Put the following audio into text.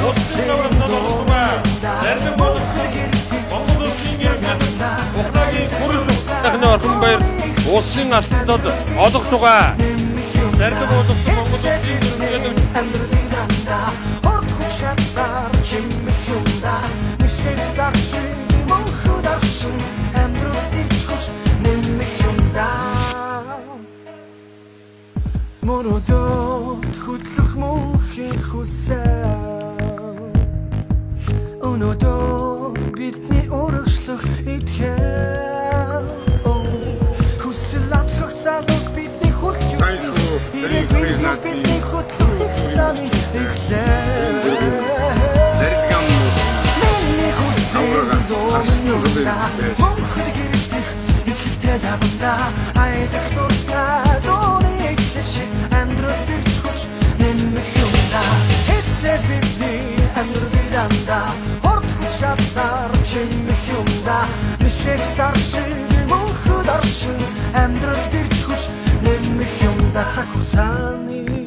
Улсын аврал толгойлгоо. Зарим боловсон Монгол улсын иргэн Ухнагийн хүрээлэн орхон баяр улсын алтнууд олох тугай. Зарим боловсон Монгол улсын иргэн Шатар чимэх юмда мишэг саршин мөнхөд аршин амьдрал ирчхүч нэмэх юмда Мөрөдөд хөдлөх мөнхийн хүсэл Өнөөдөр бидний өргөжлөх итгэл Хүсэл атгах залуус бидний хүрх юм Ирэх бидний хөдлөх цааны эхлэл Мөнхөд гэрэлтэх ихтэй даванда айдах дуртай дууны эхлэш амьдрал бэрчхүч нэмэх юмда хэцээ бидний амьдрал данда хорт хүч шатар чимэх юмда мишэг саршин мөнхөд аршин амьдрал бэрчхүч нэмэх юмда цаг хугацааны